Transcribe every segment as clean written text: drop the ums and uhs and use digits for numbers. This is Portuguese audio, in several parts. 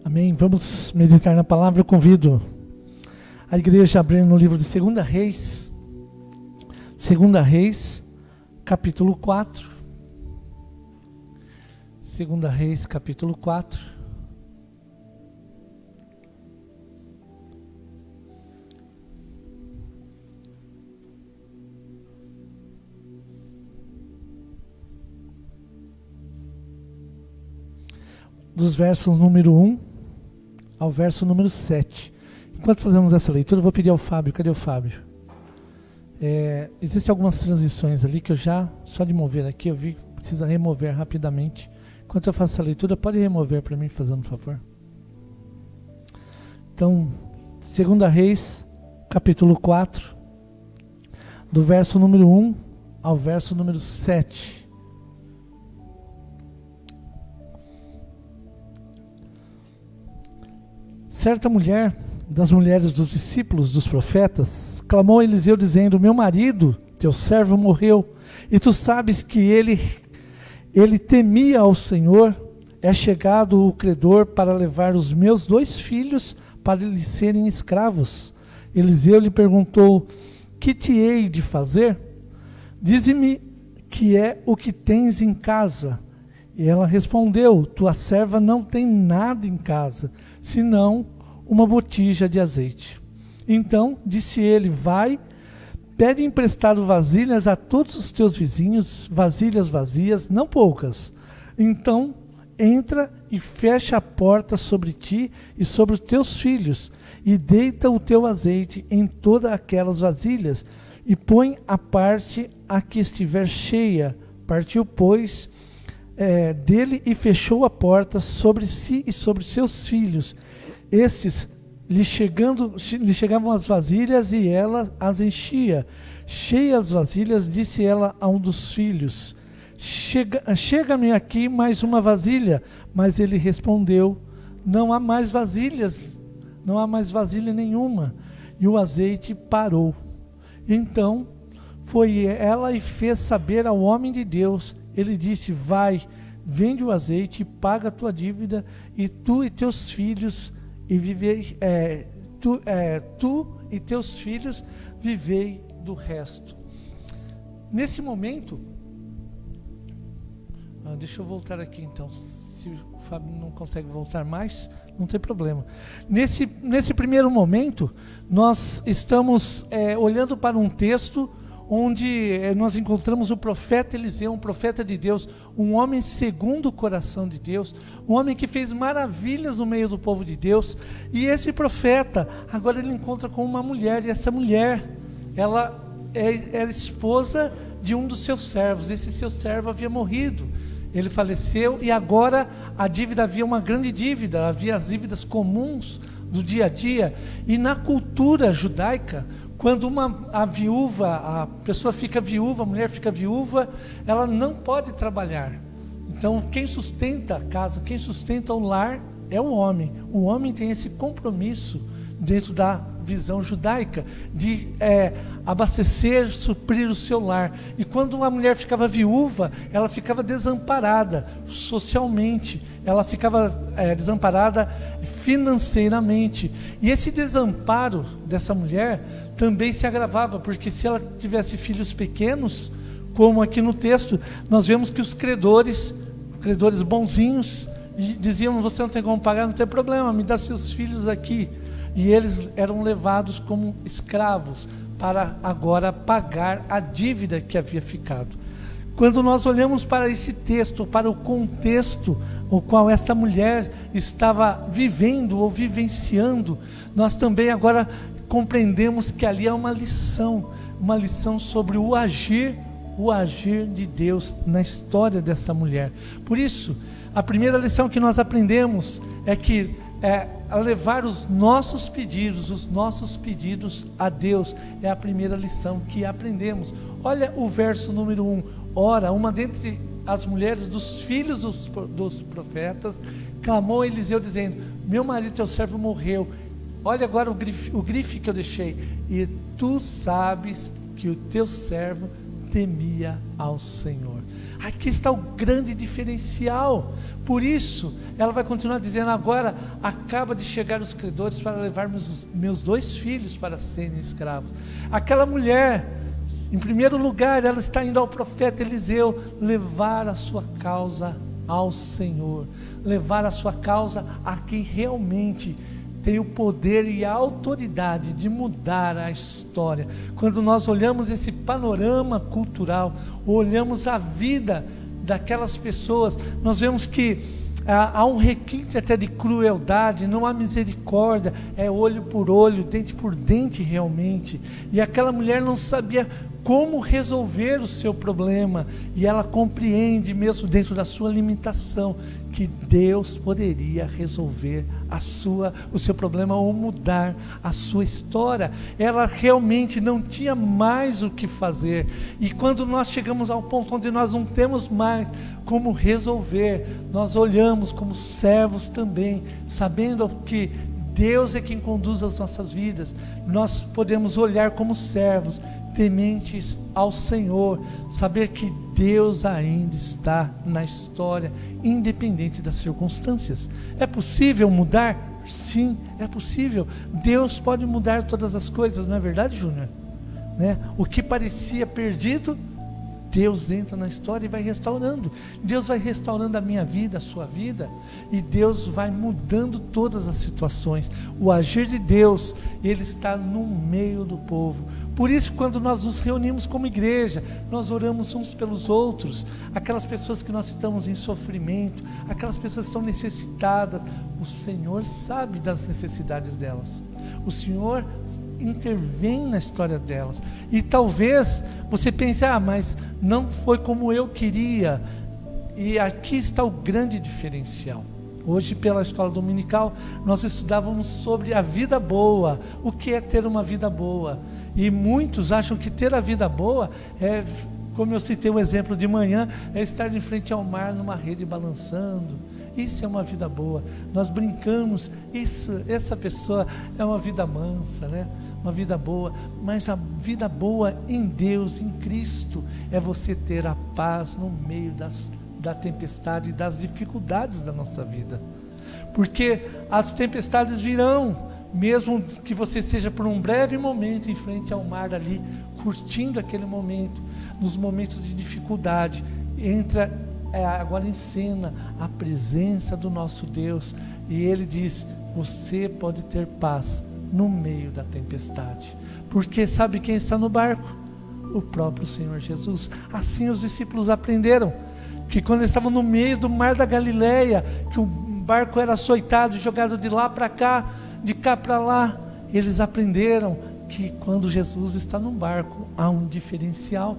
Amém? Vamos meditar na palavra. Eu convido a igreja a abrir no livro de 2 Reis. 2 Reis, capítulo 4. 2 Reis, capítulo 4. Dos versos número 1 ao verso número 7. Enquanto fazemos essa leitura, eu vou pedir ao Fábio. Cadê o Fábio? Existem algumas transições ali que eu já, só de mover aqui, eu vi que precisa remover rapidamente. Enquanto eu faço essa leitura, pode remover para mim, fazendo um favor. Então, 2 Reis, capítulo 4, do verso número 1 ao verso número 7. Certa mulher, das mulheres dos discípulos dos profetas, clamou a Eliseu dizendo: meu marido, teu servo, morreu, e tu sabes que ele temia ao Senhor. É chegado o credor para levar os meus 2 filhos para lhe serem escravos. Eliseu lhe perguntou: que te hei de fazer? Dize-me que é o que tens em casa. E ela respondeu: tua serva não tem nada em casa, senão uma botija de azeite. Então disse ele: vai, pede emprestado vasilhas a todos os teus vizinhos, vasilhas vazias, não poucas. Então entra e fecha a porta sobre ti e sobre os teus filhos, e deita o teu azeite em todas aquelas vasilhas, e põe a parte a que estiver cheia. Partiu, pois, dele e fechou a porta sobre si e sobre seus filhos. Estes lhe chegavam as vasilhas e ela as enchia. Cheias as vasilhas, disse ela a um dos filhos: chega-me aqui mais uma vasilha. Mas ele respondeu: não há mais vasilhas, não há mais vasilha nenhuma. E o azeite parou. Então foi ela e fez saber ao homem de Deus. Ele disse: vai, vende o azeite e paga a tua dívida, e tu e teus filhos vivei, tu e teus filhos vivei do resto. Nesse momento, deixa eu voltar aqui então. Se o Fábio não consegue voltar mais, não tem problema. Nesse primeiro momento, nós estamos olhando para um texto onde nós encontramos o profeta Eliseu, um profeta de Deus, um homem segundo o coração de Deus, um homem que fez maravilhas no meio do povo de Deus. E esse profeta, agora ele encontra com uma mulher, e essa mulher, ela era esposa de um dos seus servos. Esse seu servo havia morrido, ele faleceu, e agora a dívida, havia uma grande dívida, havia as dívidas comuns do dia a dia. E na cultura judaica, quando a pessoa fica viúva, a mulher fica viúva, ela não pode trabalhar. Então quem sustenta a casa, quem sustenta o lar é o homem. O homem tem esse compromisso dentro da visão judaica de abastecer, suprir o seu lar. E quando uma mulher ficava viúva, ela ficava desamparada socialmente, ela ficava desamparada financeiramente. E esse desamparo dessa mulher também se agravava, porque se ela tivesse filhos pequenos, como aqui no texto, nós vemos que os credores bonzinhos, diziam: você não tem como pagar, não tem problema, me dá seus filhos aqui. E eles eram levados como escravos para agora pagar a dívida que havia ficado. Quando nós olhamos para esse texto, para o contexto o qual esta mulher estava vivendo ou vivenciando, nós também agora compreendemos que ali há uma lição sobre o agir de Deus na história dessa mulher. Por isso, a primeira lição que nós aprendemos é que a levar os nossos pedidos a Deus é a primeira lição que aprendemos. Olha o verso número 1. Ora, uma dentre as mulheres dos filhos dos profetas clamou a Eliseu dizendo: meu marido, teu servo, morreu. Olha agora o grife que eu deixei: e tu sabes que o teu servo temia ao Senhor. Aqui está o grande diferencial. Por isso, ela vai continuar dizendo: agora acaba de chegar os credores para levar meus 2 filhos para serem escravos. Aquela mulher, em primeiro lugar, ela está indo ao profeta Eliseu levar a sua causa ao Senhor, levar a sua causa a quem realmente tem o poder e a autoridade de mudar a história. Quando nós olhamos esse panorama cultural, olhamos a vida daquelas pessoas, nós vemos que há um requinte até de crueldade, não há misericórdia, é olho por olho, dente por dente realmente. E aquela mulher não sabia como resolver o seu problema, e ela compreende, mesmo dentro da sua limitação, que Deus poderia resolver o seu problema ou mudar a sua história. Ela realmente não tinha mais o que fazer, e quando nós chegamos ao ponto onde nós não temos mais como resolver, nós olhamos como servos também, sabendo que Deus é quem conduz as nossas vidas. Nós podemos olhar como servos, tementes ao Senhor, saber que Deus ainda está na história, independente das circunstâncias. É possível mudar? Sim, é possível. Deus pode mudar todas as coisas, não é verdade, Júnior? Né? O que parecia perdido, Deus entra na história e vai restaurando. Deus vai restaurando a minha vida, a sua vida, e Deus vai mudando todas as situações. O agir de Deus, Ele está no meio do povo. Por isso, quando nós nos reunimos como igreja, nós oramos uns pelos outros. Aquelas pessoas que nós estamos em sofrimento, aquelas pessoas que estão necessitadas, o Senhor sabe das necessidades delas. O Senhor intervém na história delas. E talvez você pense: mas não foi como eu queria. E aqui está o grande diferencial. Hoje, pela escola dominical, nós estudávamos sobre a vida boa. O que é ter uma vida boa? E muitos acham que ter a vida boa é, como eu citei o exemplo de manhã, é estar em frente ao mar numa rede balançando. Isso é uma vida boa. Nós brincamos, essa pessoa é uma vida mansa, né? Uma vida boa. Mas a vida boa em Deus, em Cristo, é você ter a paz no meio da tempestade e das dificuldades da nossa vida. Porque as tempestades virão, mesmo que você esteja por um breve momento em frente ao mar ali, curtindo aquele momento. Nos momentos de dificuldade, entra agora em cena a presença do nosso Deus, e Ele diz: você pode ter paz no meio da tempestade, porque sabe quem está no barco? O próprio Senhor Jesus. Assim os discípulos aprenderam, que quando estavam no meio do mar da Galileia, que o barco era açoitado e jogado de lá para cá, de cá para lá, eles aprenderam que quando Jesus está no barco, há um diferencial.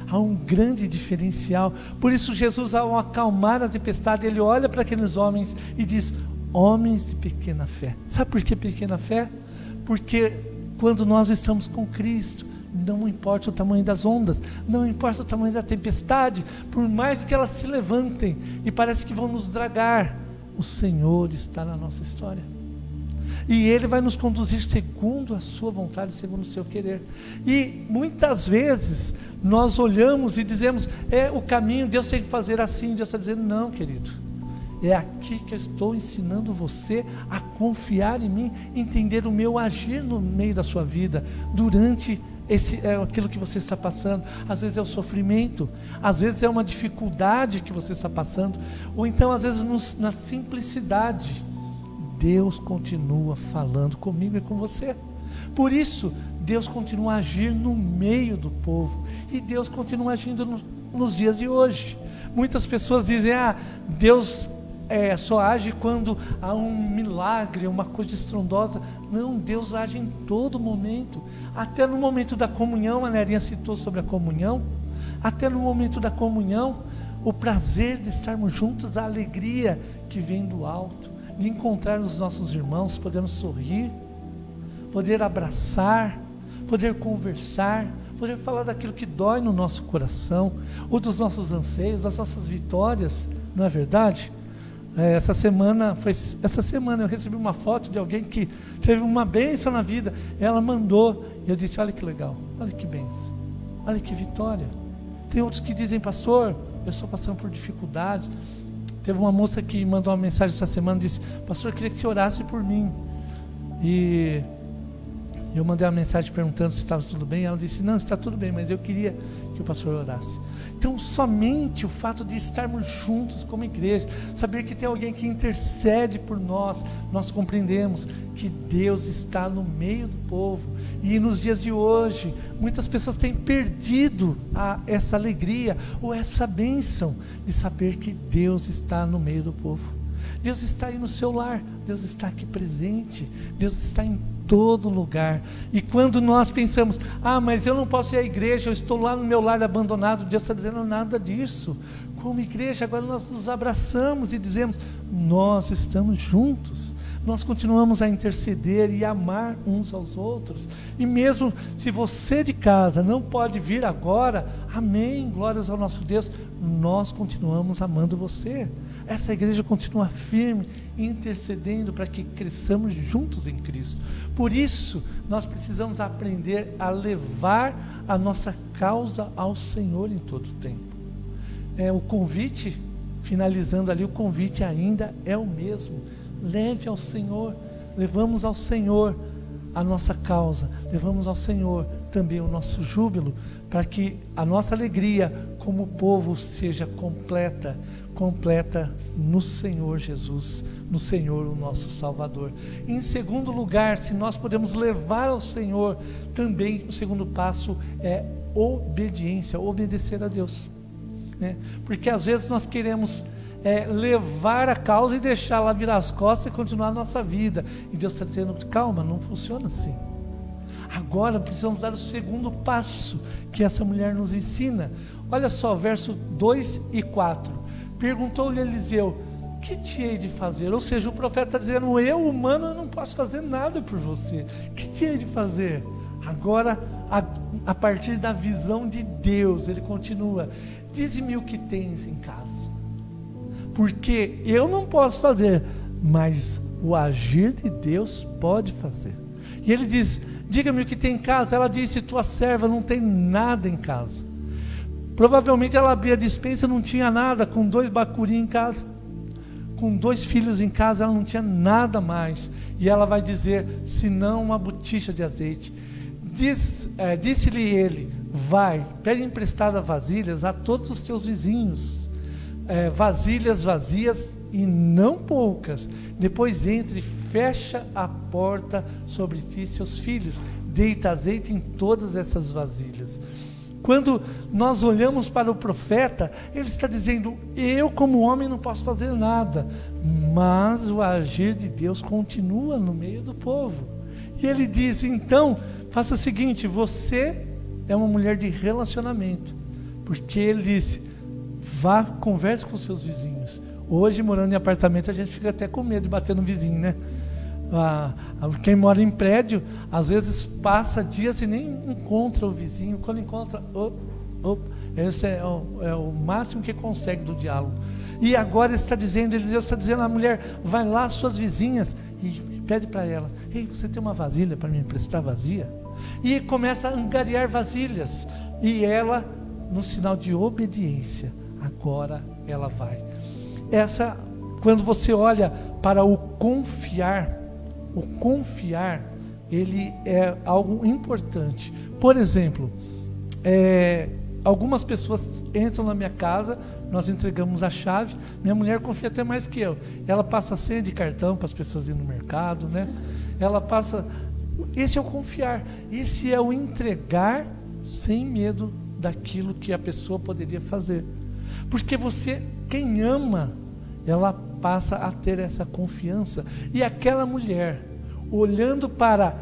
Há um grande diferencial. Por isso Jesus, ao acalmar a tempestade, Ele olha para aqueles homens e diz: homens de pequena fé. Sabe por que pequena fé? Porque quando nós estamos com Cristo, não importa o tamanho das ondas, não importa o tamanho da tempestade, por mais que elas se levantem e parece que vão nos dragar, o Senhor está na nossa história. E Ele vai nos conduzir segundo a sua vontade, segundo o seu querer. E muitas vezes nós olhamos e dizemos: é o caminho, Deus tem que fazer assim. Deus está dizendo: não, querido, é aqui que eu estou ensinando você a confiar em mim, entender o meu agir no meio da sua vida, durante aquilo que você está passando. Às vezes é o sofrimento, às vezes é uma dificuldade que você está passando, ou então às vezes na simplicidade, Deus continua falando comigo e com você. Por isso, Deus continua a agir no meio do povo, e Deus continua agindo nos dias de hoje. Muitas pessoas dizem: Deus só age quando há um milagre, uma coisa estrondosa. Não, Deus age em todo momento. Até no momento da comunhão, a Nerinha citou sobre a comunhão. Até no momento da comunhão, o prazer de estarmos juntos, a alegria que vem do alto, de encontrar os nossos irmãos, podemos sorrir, poder abraçar, poder conversar, poder falar daquilo que dói no nosso coração, ou dos nossos anseios, das nossas vitórias, não é verdade? Essa semana eu recebi uma foto de alguém que teve uma bênção na vida. Ela mandou, e eu disse: olha que legal, olha que bênção, olha que vitória. Tem outros que dizem, pastor, eu estou passando por dificuldade. Teve uma moça que mandou uma mensagem essa semana e disse, pastor, eu queria que você orasse por mim. E eu mandei uma mensagem perguntando se estava tudo bem. Ela disse, não, está tudo bem, mas eu queria que o pastor orasse. Então, somente o fato de estarmos juntos como igreja, saber que tem alguém que intercede por nós, nós compreendemos que Deus está no meio do povo. E nos dias de hoje, muitas pessoas têm perdido essa alegria ou essa bênção de saber que Deus está no meio do povo. Deus está aí no seu lar, Deus está aqui presente, Deus está em todo lugar. E quando nós pensamos, mas eu não posso ir à igreja, eu estou lá no meu lar abandonado, Deus está dizendo nada disso. Como igreja, agora nós nos abraçamos e dizemos, nós estamos juntos, nós continuamos a interceder e amar uns aos outros. E mesmo se você de casa não pode vir agora, amém, glórias ao nosso Deus, nós continuamos amando você. Essa igreja continua firme, intercedendo para que cresçamos juntos em Cristo. Por isso, nós precisamos aprender a levar a nossa causa ao Senhor em todo o tempo. O convite, finalizando ali, o convite ainda é o mesmo. Leve ao Senhor, levamos ao Senhor a nossa causa, levamos ao Senhor também o nosso júbilo, para que a nossa alegria como povo seja completa no Senhor Jesus, no Senhor o nosso Salvador. Em segundo lugar, se nós podemos levar ao Senhor, também o segundo passo é obediência, obedecer a Deus, né? Porque às vezes nós queremos levar a causa e deixá-la virar as costas e continuar a nossa vida, e Deus está dizendo, calma, não funciona assim. Agora precisamos dar o segundo passo que essa mulher nos ensina. Olha só, verso 2 e 4. Perguntou-lhe Eliseu, que te hei de fazer? Ou seja, o profeta está dizendo, eu humano, eu não posso fazer nada por você. Que te hei de fazer? Agora, a partir da visão de Deus, ele continua, dize-me o que tens em casa. Porque eu não posso fazer, mas o agir de Deus pode fazer. E ele diz, diga-me o que tem em casa. Ela disse, tua serva não tem nada em casa. Provavelmente ela abria a despensa, não tinha nada, com 2 bacuri em casa, com 2 filhos em casa, ela não tinha nada mais. E ela vai dizer, senão uma botija de azeite. Disse-lhe ele, vai, pede emprestada vasilhas a todos os teus vizinhos, vasilhas vazias e não poucas. Depois entre, fecha a porta sobre ti e seus filhos, deita azeite em todas essas vasilhas. Quando nós olhamos para o profeta, ele está dizendo, eu como homem não posso fazer nada, mas o agir de Deus continua no meio do povo. E ele diz, então, faça o seguinte, você é uma mulher de relacionamento, porque ele disse, vá, converse com seus vizinhos. Hoje, morando em apartamento, a gente fica até com medo de bater no vizinho, né? Quem mora em prédio, às vezes passa dias e nem encontra o vizinho. Quando encontra, esse é o máximo que consegue do diálogo. E agora Eliseu está dizendo à mulher, vai lá às suas vizinhas e pede para elas, ei, você tem uma vasilha para me emprestar vazia? E começa a angariar vasilhas, e ela, no sinal de obediência, agora ela vai. Quando você olha para o confiar, ele é algo importante. Por exemplo, algumas pessoas entram na minha casa, nós entregamos a chave, minha mulher confia até mais que eu. Ela passa a senha de cartão para as pessoas irem no mercado, né? Esse é o confiar, esse é o entregar sem medo daquilo que a pessoa poderia fazer. Porque quem ama, ela passa a ter essa confiança. E aquela mulher, olhando para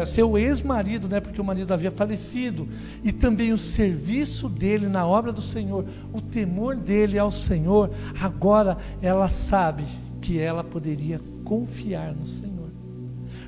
seu ex-marido, né, porque o marido havia falecido, e também o serviço dele na obra do Senhor, o temor dele ao Senhor, agora ela sabe que ela poderia confiar no Senhor.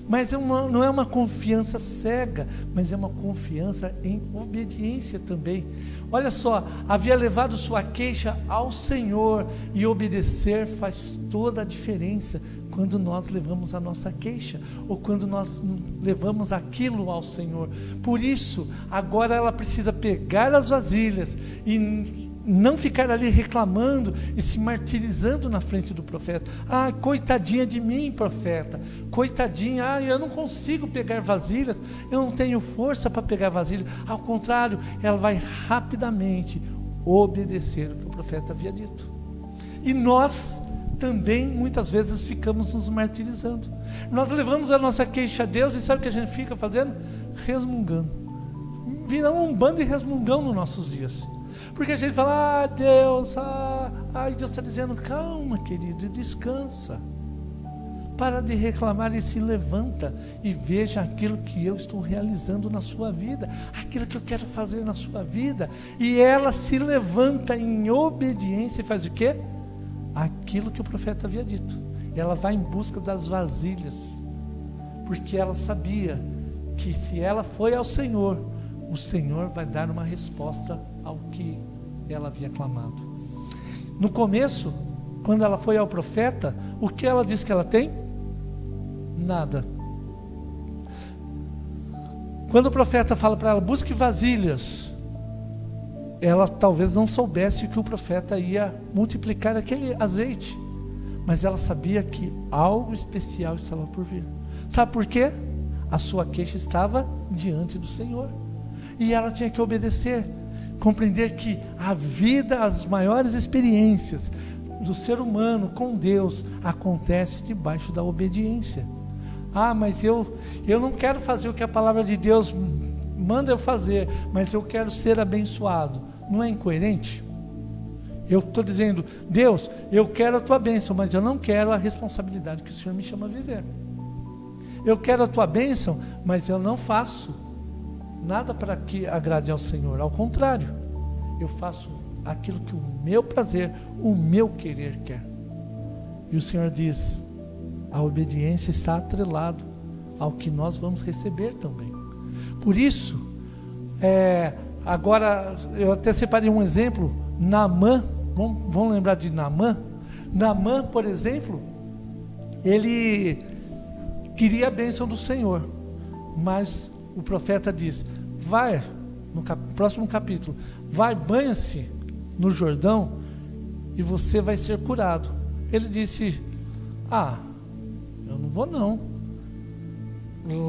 Mas não é uma confiança cega, mas é uma confiança em obediência também. Olha só, havia levado sua queixa ao Senhor, e obedecer faz toda a diferença quando nós levamos a nossa queixa, ou quando nós levamos aquilo ao Senhor. Por isso, agora ela precisa pegar as vasilhas e não ficar ali reclamando e se martirizando na frente do profeta. Ah, coitadinha de mim, profeta, coitadinha, eu não consigo pegar vasilhas, eu não tenho força para pegar vasilhas. Ao contrário, ela vai rapidamente obedecer o que o profeta havia dito. E nós também muitas vezes ficamos nos martirizando. Nós levamos a nossa queixa a Deus e sabe o que a gente fica fazendo? Resmungando. Viramos um bando de resmungão nos nossos dias. Porque a gente fala, Deus está dizendo, calma, querido, descansa. Para de reclamar e se levanta e veja aquilo que eu estou realizando na sua vida, aquilo que eu quero fazer na sua vida. E ela se levanta em obediência e faz o quê? Aquilo que o profeta havia dito. Ela vai em busca das vasilhas, porque ela sabia que se ela foi ao Senhor, o Senhor vai dar uma resposta ao que ela havia clamado. No começo, quando ela foi ao profeta, o que ela disse que ela tem? Nada. Quando o profeta fala para ela, busque vasilhas, ela talvez não soubesse que o profeta ia multiplicar aquele azeite, mas ela sabia que algo especial estava por vir. Sabe por quê? A sua queixa estava diante do Senhor, e ela tinha que obedecer, compreender que a vida, as maiores experiências do ser humano com Deus acontece debaixo da obediência. Ah, mas eu não quero fazer o que a palavra de Deus manda eu fazer, mas eu quero ser abençoado. Não é incoerente? Eu estou dizendo, Deus, eu quero a tua bênção, mas eu não quero a responsabilidade que o Senhor me chama a viver. Eu quero a tua bênção, mas eu não faço nada para que agrade ao Senhor. Ao contrário, eu faço aquilo que o meu prazer, o meu querer quer. E o Senhor diz, a obediência está atrelado ao que nós vamos receber também. Por isso, agora eu até separei um exemplo, Naamã. Vamos lembrar de Naamã? Naamã, por exemplo, ele queria a bênção do Senhor, mas o profeta diz, vai, no próximo capítulo, vai, banha-se no Jordão e você vai ser curado. Ele disse, eu não vou não.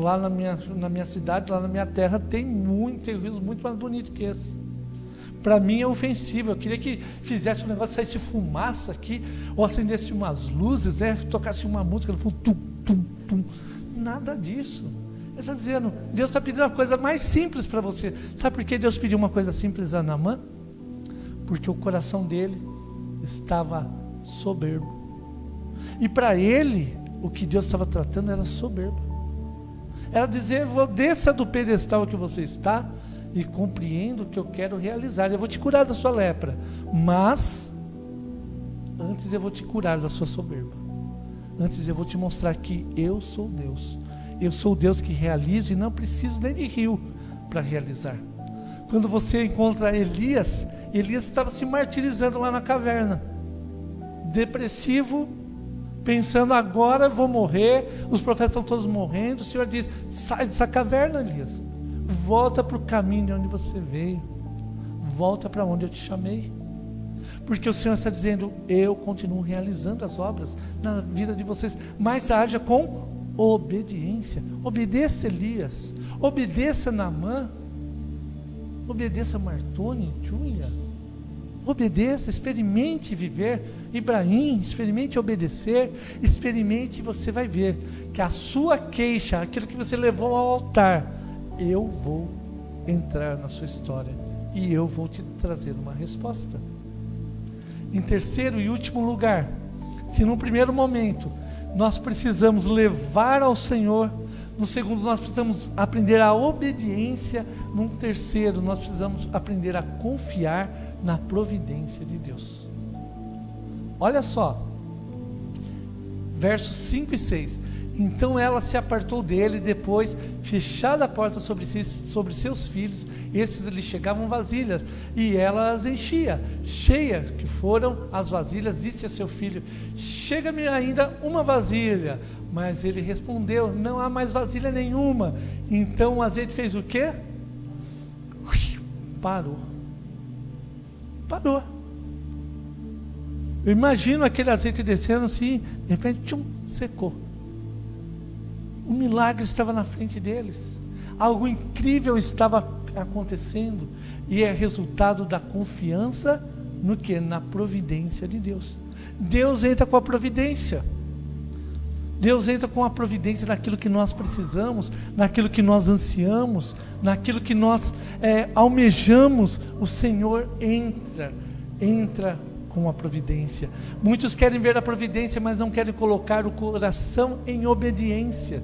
Lá na minha cidade, lá na minha terra, tem rios muito mais bonitos que esse. Para mim é ofensivo. Eu queria que fizesse um negócio, saísse fumaça aqui, ou acendesse umas luzes, tocasse uma música, tum, tum, tum. Nada disso. Ele está dizendo, Deus está pedindo uma coisa mais simples para você. Sabe por que Deus pediu uma coisa simples a Naamã? Porque o coração dele estava soberbo. E para ele, o que Deus estava tratando era soberba. Era dizer, desça do pedestal que você está e compreenda o que eu quero realizar. Eu vou te curar da sua lepra, mas antes eu vou te curar da sua soberba. Antes eu vou te mostrar que eu sou Deus. Eu sou o Deus que realizo e não preciso nem de rio para realizar. Quando você encontra Elias estava se martirizando lá na caverna, depressivo, pensando, agora vou morrer, os profetas estão todos morrendo. O Senhor diz, sai dessa caverna, Elias, volta para o caminho de onde você veio, volta para onde eu te chamei, porque o Senhor está dizendo, eu continuo realizando as obras na vida de vocês, mas haja com obediência. Obedeça Elias, obedeça Naamã, obedeça Martone, Júlia, obedeça, experimente viver. Ibrahim, experimente obedecer, experimente, e você vai ver que a sua queixa, aquilo que você levou ao altar, eu vou entrar na sua história e eu vou te trazer uma resposta. Em terceiro e último lugar, se no primeiro momento nós precisamos levar ao Senhor, no segundo nós precisamos aprender a obediência, no terceiro nós precisamos aprender a confiar na providência de Deus. Olha só, versos 5 e 6, Então ela se apartou dele, depois, fechada a porta sobre si, sobre seus filhos, estes lhe chegavam vasilhas, e ela as enchia. Cheia que foram as vasilhas, disse a seu filho: chega-me ainda uma vasilha. Mas ele respondeu: não há mais vasilha nenhuma. Então o azeite fez o quê? Parou. Eu imagino aquele azeite descendo assim, de repente, tchum, secou. O milagre estava na frente deles. Algo incrível estava acontecendo. E é resultado da confiança no que? Na providência de Deus. Deus entra com a providência. Deus entra com a providência naquilo que nós precisamos, naquilo que nós ansiamos, naquilo que nós almejamos. O Senhor entra com a providência. Muitos querem ver a providência, mas não querem colocar o coração em obediência.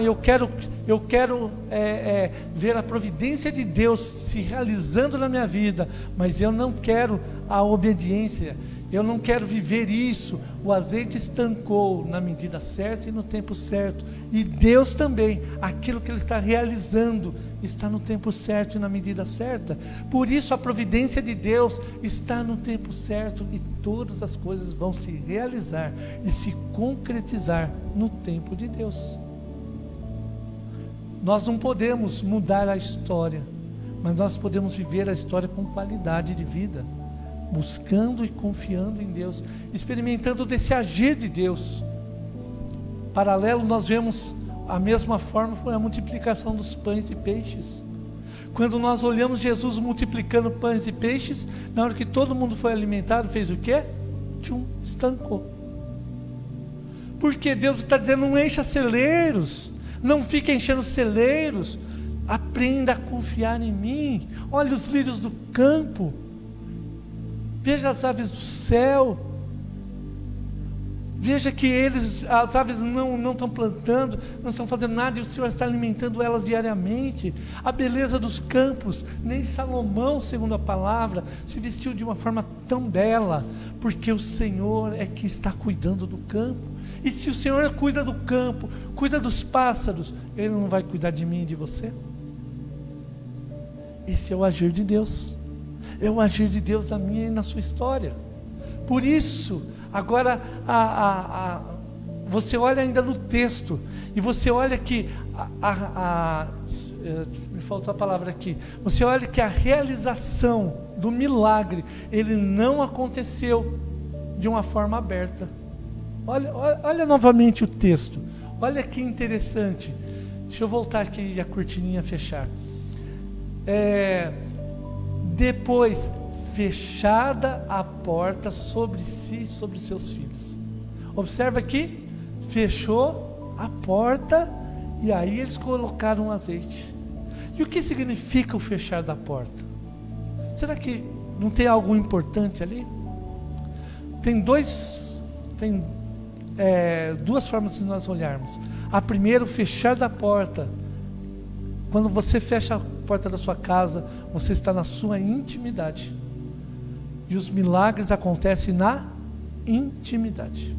Eu quero ver a providência de Deus se realizando na minha vida, mas eu não quero a obediência, eu não quero viver isso. O azeite estancou na medida certa e no tempo certo, e Deus também, aquilo que Ele está realizando, está no tempo certo e na medida certa. Por isso a providência de Deus está no tempo certo, e todas as coisas vão se realizar e se concretizar no tempo de Deus. Nós não podemos mudar a história, mas nós podemos viver a história com qualidade de vida, buscando e confiando em Deus, experimentando desse agir de Deus. Paralelo, nós vemos a mesma forma, foi a multiplicação dos pães e peixes. Quando nós olhamos Jesus multiplicando pães e peixes, na hora que todo mundo foi alimentado, fez o quê? Estancou. Porque Deus está dizendo: não encha celeiros, não fique enchendo celeiros, aprenda a confiar em mim. Olha os lírios do campo, veja as aves do céu, veja que as aves não estão plantando, não estão fazendo nada, e o Senhor está alimentando elas diariamente. A beleza dos campos, nem Salomão, segundo a palavra, se vestiu de uma forma tão bela, porque o Senhor é que está cuidando do campo. E se o Senhor cuida do campo, cuida dos pássaros, Ele não vai cuidar de mim e de você? Esse é o agir de Deus, é o agir de Deus na minha e na sua história. Por isso, agora você olha ainda no texto, e você olha que me faltou a palavra aqui, você olha que a realização do milagre, ele não aconteceu de uma forma aberta. Olha novamente o texto, olha que interessante. Deixa eu voltar aqui e a cortininha fechar. Depois, fechada a porta sobre si e sobre seus filhos. Observa aqui, fechou a porta, e aí eles colocaram azeite. E o que significa o fechar da porta? Será que não tem algo importante ali? Tem duas formas de nós olharmos. A primeira, o fechar da porta. Quando você fecha a porta da sua casa, você está na sua intimidade, e os milagres acontecem na intimidade.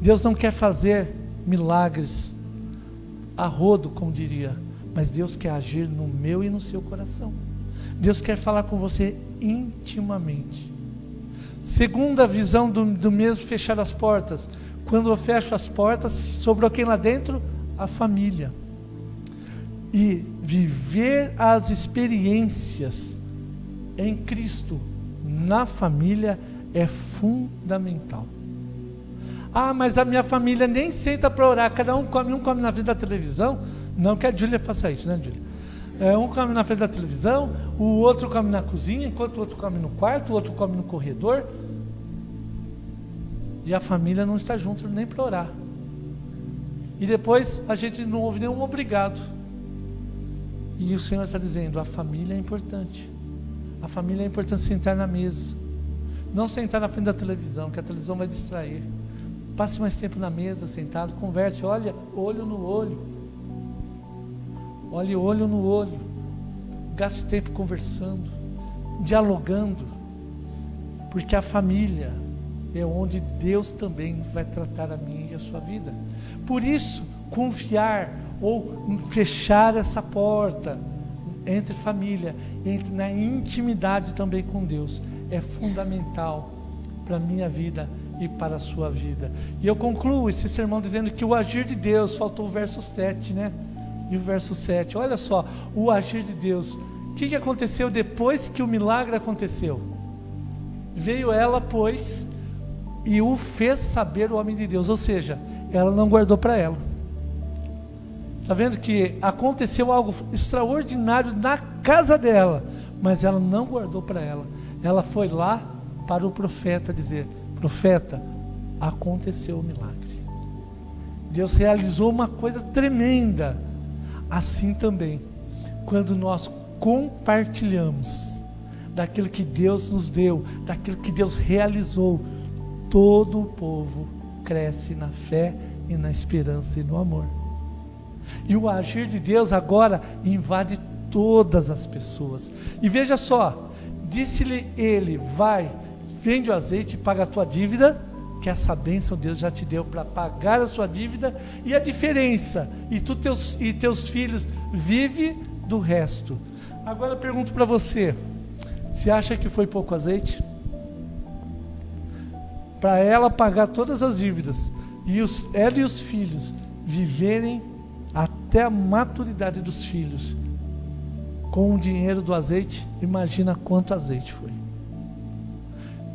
Deus não quer fazer milagres a rodo, como diria, mas Deus quer agir no meu e no seu coração. Deus quer falar com você intimamente. Segunda visão do mesmo fechar as portas: quando eu fecho as portas, sobrou quem lá dentro? A família. E viver as experiências em Cristo na família é fundamental. Mas a minha família nem senta para orar, cada um come na frente da televisão. Não que a Júlia faça isso, né, Júlia? Um come na frente da televisão, o outro come na cozinha, enquanto o outro come no quarto, o outro come no corredor, e a família não está junto nem para orar. E depois a gente não ouve nenhum obrigado. E o Senhor está dizendo: a família é importante. A família é importante sentar na mesa, não sentar na frente da televisão, que a televisão vai distrair. Passe mais tempo na mesa, sentado, converse, olha olho no olho, olhe olho no olho, gaste tempo conversando, dialogando, porque a família é onde Deus também vai tratar a mim e a sua vida. Por isso, confiar ou fechar essa porta entre família, na intimidade também com Deus, é fundamental para a minha vida e para a sua vida. E eu concluo esse sermão dizendo que o agir de Deus, faltou o verso 7, né? E o verso 7, olha só, o agir de Deus. O que aconteceu depois que o milagre aconteceu? Veio ela, pois, e o fez saber o homem de Deus, ou seja, ela não guardou para ela. Está vendo que aconteceu algo extraordinário na casa dela, mas ela não guardou para ela. Ela foi lá para o profeta dizer: profeta, aconteceu o milagre. Deus realizou uma coisa tremenda. Assim também, quando nós compartilhamos daquilo que Deus nos deu, daquilo que Deus realizou, todo o povo cresce na fé e na esperança e no amor. E o agir de Deus agora invade todas as pessoas. E veja só, disse-lhe ele: vai, vende o azeite e paga a tua dívida, que essa bênção Deus já te deu para pagar a sua dívida, e a diferença, e teus filhos vive do resto. Agora eu pergunto para você, você acha que foi pouco azeite? Para ela pagar todas as dívidas, e ela e os filhos viverem até a maturidade dos filhos, com o dinheiro do azeite, imagina quanto azeite foi.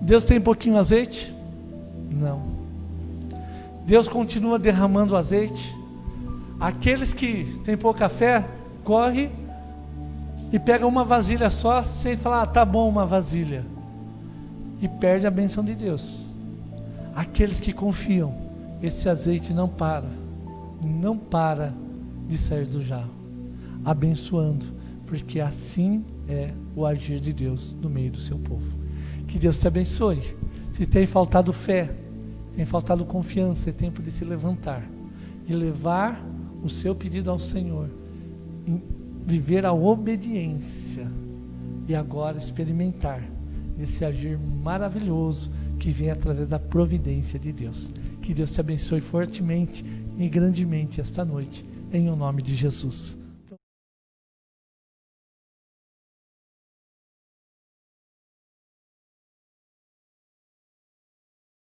Deus tem pouquinho azeite? Não. Deus continua derramando azeite. Aqueles que têm pouca fé, corre e pega uma vasilha só, sem falar, tá bom, uma vasilha, e perde a bênção de Deus. Aqueles que confiam, esse azeite não para de sair do jarro, abençoando, porque assim é o agir de Deus no meio do seu povo. Que Deus te abençoe. Se tem faltado fé, tem faltado confiança, é tempo de se levantar e levar o seu pedido ao Senhor, viver a obediência e agora experimentar esse agir maravilhoso que vem através da providência de Deus. Que Deus te abençoe fortemente e grandemente esta noite, em o nome de Jesus.